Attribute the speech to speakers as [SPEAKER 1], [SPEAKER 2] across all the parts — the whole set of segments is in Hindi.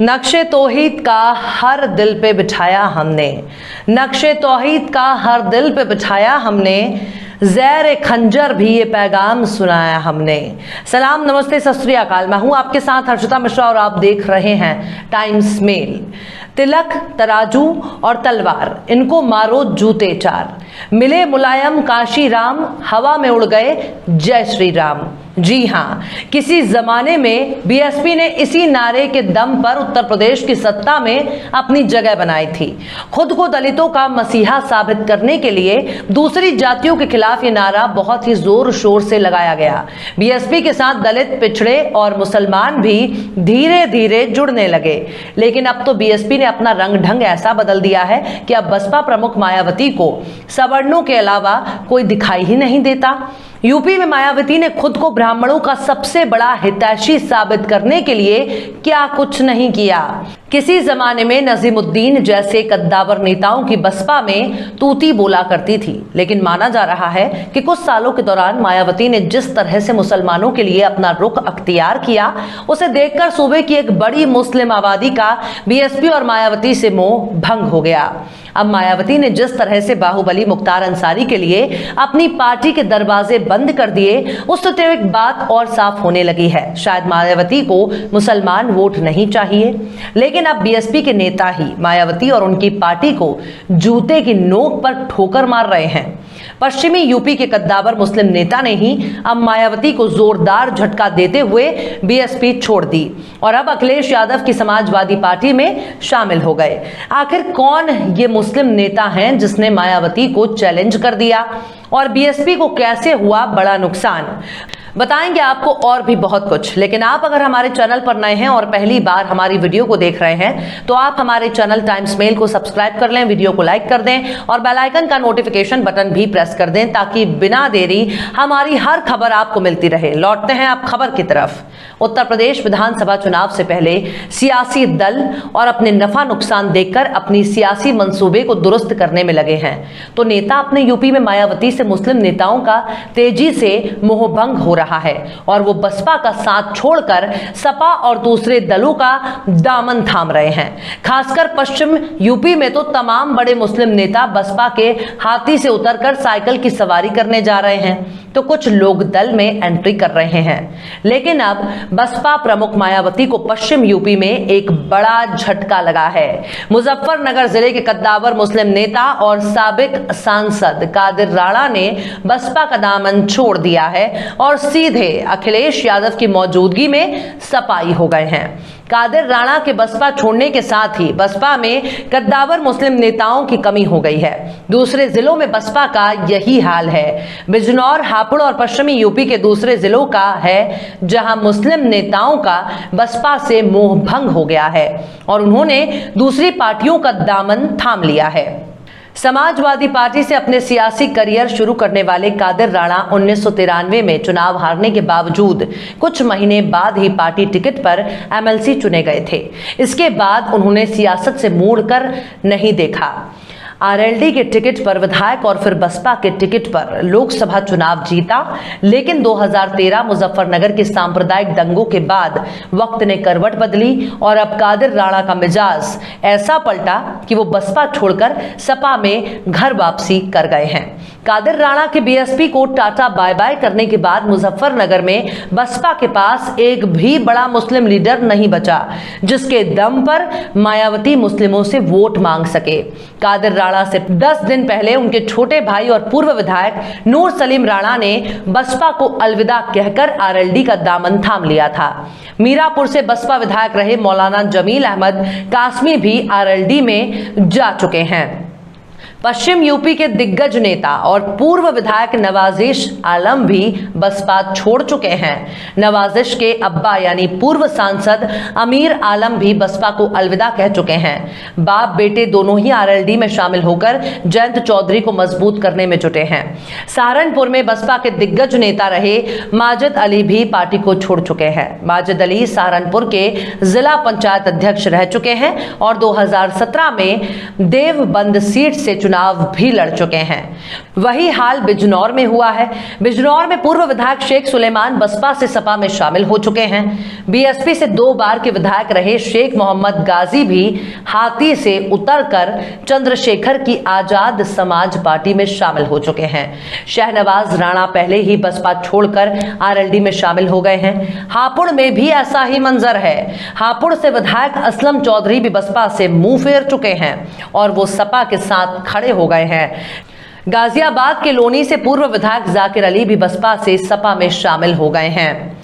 [SPEAKER 1] नक्शे तौहीद का हर दिल पे बिठाया हमने, नक्शे तौहीद का हर दिल पे बिठाया हमने, ज़ैर खंजर भी ये पैगाम सुनाया हमने। सलाम, नमस्ते, सत श्री अकाल। मैं हूं आपके साथ हर्षिता मिश्रा और आप देख रहे हैं टाइम्स मेल। तिलक, तराजू और तलवार, इनको मारो जूते चार, मिले मुलायम काशी राम, हवा में उड़ गए जय श्री राम। जी हाँ, किसी जमाने में बीएसपी ने इसी नारे के दम पर उत्तर प्रदेश की सत्ता में अपनी जगह बनाई थी। खुद को दलितों का मसीहा साबित करने के लिए दूसरी जातियों के खिलाफ ये नारा बहुत ही जोर शोर से लगाया गया। बीएसपी के साथ दलित, पिछड़े और मुसलमान भी धीरे धीरे जुड़ने लगे। लेकिन अब तो बीएसपी ने अपना रंग ढंग ऐसा बदल दिया है कि अब बसपा प्रमुख मायावती को सवर्णों के अलावा कोई दिखाई ही नहीं देता। यूपी में मायावती ने खुद को ब्राह्मणों का सबसे बड़ा हितैषी साबित करने के लिए क्या कुछ नहीं किया। किसी जमाने में नजीमुद्दीन जैसे कद्दावर नेताओं की बसपा में तूती बोला करती थी, लेकिन माना जा रहा है कि कुछ सालों के दौरान मायावती ने जिस तरह से मुसलमानों के लिए अपना रुख अख्तियार किया, उसे देखकर सूबे की एक बड़ी मुस्लिम आबादी का बीएसपी और मायावती से मोह भंग हो गया। अब मायावती ने जिस तरह से बाहुबली मुख्तार अंसारी के लिए अपनी पार्टी के दरवाजे बंद कर दिए, उससे तो एक बात और साफ होने लगी है, शायद मायावती को मुसलमान वोट नहीं चाहिए। लेकिन अब बीएसपी के नेता ही मायावती और उनकी पार्टी को जूते की नोक पर ठोकर मार रहे हैं। पश्चिमी यूपी के कद्दावर मुस्लिम नेता ने ही अब मायावती को जोरदार झटका देते हुए बीएसपी छोड़ दी और अब अखिलेश यादव की समाजवादी पार्टी में शामिल हो गए। आखिर कौन ये मुस्लिम नेता हैं जिसने मायावती को चैलेंज कर दिया और बीएसपी को कैसे हुआ बड़ा नुकसान, बताएंगे आपको और भी बहुत कुछ। लेकिन आप अगर हमारे चैनल पर नए हैं और पहली बार हमारी वीडियो को देख रहे हैं तो आप हमारे चैनल टाइम्स मेल को सब्सक्राइब कर लें, वीडियो को लाइक कर दें और बेल आइकन का नोटिफिकेशन बटन भी प्रेस कर दें ताकि बिना देरी हमारी हर खबर आपको मिलती रहे। लौटते हैं आप खबर की तरफ। उत्तर प्रदेश विधानसभा चुनाव से पहले सियासी दल और अपने नफा नुकसान देखकर अपनी सियासी मंसूबे को दुरुस्त करने में लगे हैं, तो नेता अपने यूपी में मायावती से मुस्लिम नेताओं का तेजी से मोहभंग हो रहा है और वो बसपा का साथ छोड़कर सपा और दूसरे दलों का दामन थाम रहे हैं। खासकर पश्चिम यूपी में तो तमाम बड़े मुस्लिम नेता बसपा के हाथी से उतरकर साइकिल की सवारी करने जा रहे हैं, तो कुछ लोग दल में एंट्री कर रहे हैं। लेकिन अब बसपा प्रमुख मायावती को पश्चिम यूपी में एक बड़ा झटका लगा है। मुजफ्फरनगर जिले के कद्दावर मुस्लिम नेता और साबिक सांसद कादिर राणा ने बसपा का दामन छोड़ दिया है और सीधे अखिलेश यादव की मौजूदगी में सपाई हो गए हैं। कादिर राणा के बसपा छोड़ने के साथ ही बसपा में कद्दावर मुस्लिम नेताओं की कमी हो गई है। दूसरे जिलों में बसपा का यही हाल है। बिजनौर, हापुड़ और पश्चिमी यूपी के दूसरे जिलों का है जहां मुस्लिम नेताओं का बसपा से मोह भंग हो गया है और उन्होंने दूसरी पार्टियों का दामन थाम लिया है। समाजवादी पार्टी से अपने सियासी करियर शुरू करने वाले कादिर राणा 1993 में चुनाव हारने के बावजूद कुछ महीने बाद ही पार्टी टिकट पर एमएलसी चुने गए थे। इसके बाद उन्होंने सियासत से मुड़कर नहीं देखा। आरएलडी के टिकट पर विधायक और फिर बसपा के टिकट पर लोकसभा चुनाव जीता, लेकिन 2013 मुजफ्फरनगर के सांप्रदायिक दंगों के बाद वक्त ने करवट बदली और अब कादिर राणा का मिजाज ऐसा पलटा कि वो बसपा छोड़कर सपा में घर वापसी कर गए हैं। कादिर राणा के बीएसपी को टाटा बाय बाय करने के बाद मुजफ्फरनगर में बसपा के पास एक भी बड़ा मुस्लिम लीडर नहीं बचा जिसके दम पर मायावती मुस्लिमों से वोट मांग सके। कादिर राणा से 10 दिन पहले उनके छोटे भाई और पूर्व विधायक नूर सलीम राणा ने बसपा को अलविदा कहकर आरएलडी का दामन थाम लिया था। मीरापुर से बसपा विधायक रहे मौलाना जमील अहमद कासमी भी आरएलडी में जा चुके हैं। पश्चिम यूपी के दिग्गज नेता और पूर्व विधायक नवाजिश आलम भी बसपा छोड़ चुके हैं। नवाजिश के अब्बा यानी पूर्व सांसद अमीर आलम भी बसपा को अलविदा कह चुके हैं। बाप बेटे दोनों ही आरएलडी में शामिल होकर जयंत चौधरी को मजबूत करने में जुटे हैं। सहारनपुर में बसपा के दिग्गज नेता रहे माजिद अली भी पार्टी को छोड़ चुके हैं। माजिद अली सहारनपुर के जिला पंचायत अध्यक्ष रह चुके हैं और 2017 में देवबंद सीट से चुनाव भी लड़ चुके हैं। वही हाल बिजनौर में हुआ है। बिजनौर में पूर्व विधायक शेख सुलेमान बसपा से सपा में शामिल हो चुके हैं। बीएसपी से 2 बार के विधायक रहे शेख मोहम्मद गाजी भी हाथी से उतरकर चंद्रशेखर की आजाद समाज पार्टी में शामिल हो चुके हैं। शहनवाज राणा पहले ही बसपा छोड़कर आरएलडी में शामिल हो गए हैं। हापुड़ में भी ऐसा ही मंजर है। हापुड़ से विधायक असलम चौधरी भी बसपा से मुंह फेर चुके हैं और वो सपा के साथ खड़े हो गए हैं। गाजियाबाद के लोनी से पूर्व विधायक जाकिर अली भी बसपा से सपा में शामिल हो गए हैं।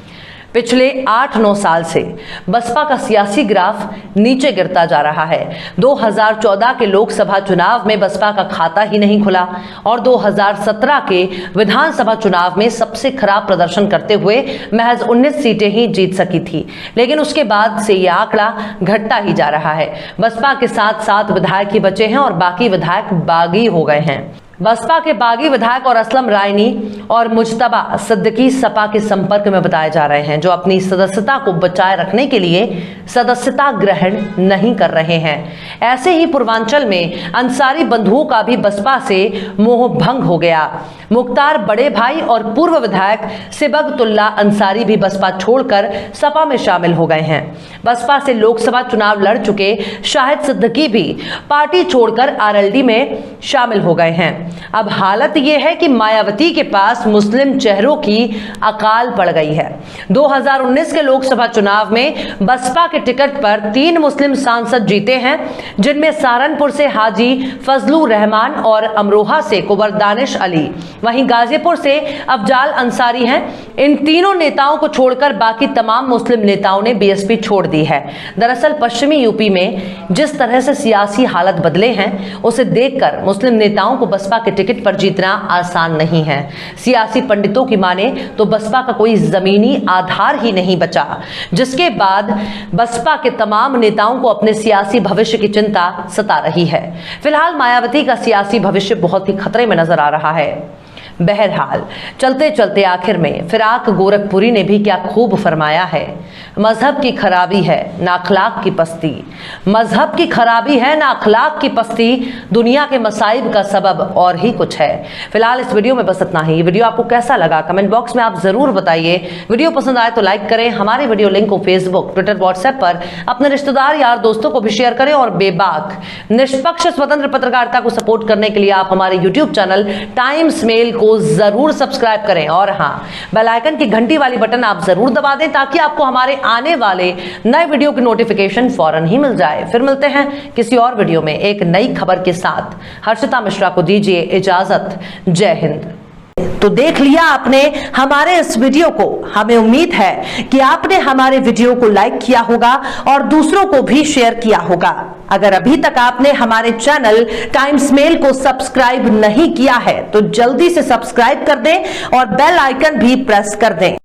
[SPEAKER 1] पिछले 8-9 साल से बसपा का सियासी ग्राफ नीचे गिरता जा रहा है। 2014 के लोकसभा चुनाव में बसपा का खाता ही नहीं खुला और 2017 के विधानसभा चुनाव में सबसे खराब प्रदर्शन करते हुए महज 19 सीटें ही जीत सकी थी। लेकिन उसके बाद से ये आंकड़ा घटता ही जा रहा है। बसपा के साथ 7 विधायक ही बचे हैं और बाकी विधायक बागी हो गए हैं। बसपा के बागी विधायक और असलम रायनी और मुजतबा सिद्दीकी सपा के संपर्क में बताए जा रहे हैं, जो अपनी सदस्यता को बचाए रखने के लिए सदस्यता ग्रहण नहीं कर रहे हैं। ऐसे ही पूर्वांचल में अंसारी बंधुओं का भी बसपा से मोह भंग हो गया। मुख्तार बड़े भाई और पूर्व विधायक सिबगतुल्ला अंसारी भी बसपा छोड़कर सपा में शामिल हो गए हैं। बसपा से लोकसभा चुनाव लड़ चुके शाहिद सिद्दीकी भी पार्टी छोड़कर आरएलडी में शामिल हो गए हैं। अब हालत यह है कि मायावती के पास मुस्लिम चेहरों की अकाल पड़ गई है। 2019 के लोकसभा चुनाव में बसपा के टिकट पर 3 मुस्लिम सांसद जीते हैं, जिनमें सहारनपुर से हाजी फजलुर रहमान और अमरोहा से कुंवर दानिश अली, वहीं गाजीपुर से अफजाल अंसारी हैं। इन तीनों नेताओं को छोड़कर बाकी तमाम मुस्लिम नेताओं ने बीएसपी छोड़ दी है। दरअसल पश्चिमी यूपी में जिस तरह से सियासी हालत बदले हैं, उसे देखकर मुस्लिम नेताओं को बसपा के टिकट पर जीतना आसान नहीं है। सियासी पंडितों की माने तो बसपा का कोई जमीनी आधार ही नहीं बचा, जिसके बाद बसपा के तमाम नेताओं को अपने सियासी भविष्य की चिंता सता रही है। फिलहाल मायावती का सियासी भविष्य बहुत ही खतरे में नजर आ रहा है। बहरहाल चलते चलते आखिर में फिराक गोरखपुरी ने भी क्या खूब फरमाया है, मजहब की खराबी है ना अखलाक की पस्ती। मजहब की खराबी है ना अखलाक की पस्ती, दुनिया के मसाइब का सबब और ही कुछ है। फिलहाल इस वीडियो में बस इतना ही। ये वीडियो आपको कैसा लगा कमेंट बॉक्स में आप जरूर बताइए। वीडियो पसंद आए तो लाइक करें। हमारे वीडियो लिंक को फेसबुक, ट्विटर, व्हाट्सएप पर अपने रिश्तेदार, यार, दोस्तों को भी शेयर करें और बेबाक निष्पक्ष स्वतंत्र पत्रकारिता को सपोर्ट करने के लिए आप हमारे यूट्यूब चैनल टाइम्स मेल को जरूर सब्सक्राइब करें और हां, बेल आइकन की घंटी वाली बटन आप जरूर दबा दें ताकि आपको हमारे आने वाले नए वीडियो की नोटिफिकेशन फौरन ही मिल जाए। फिर मिलते हैं किसी और वीडियो में एक नई खबर के साथ। हर्षिता मिश्रा को दीजिए इजाजत। जय हिंद। तो देख लिया आपने हमारे इस वीडियो को। हमें उम्मीद है कि आपने हमारे वीडियो को लाइक किया होगा और दूसरों को भी शेयर किया होगा। अगर अभी तक आपने हमारे चैनल टाइम्स मेल को सब्सक्राइब नहीं किया है तो जल्दी से सब्सक्राइब कर दें और बेल आइकन भी प्रेस कर दें।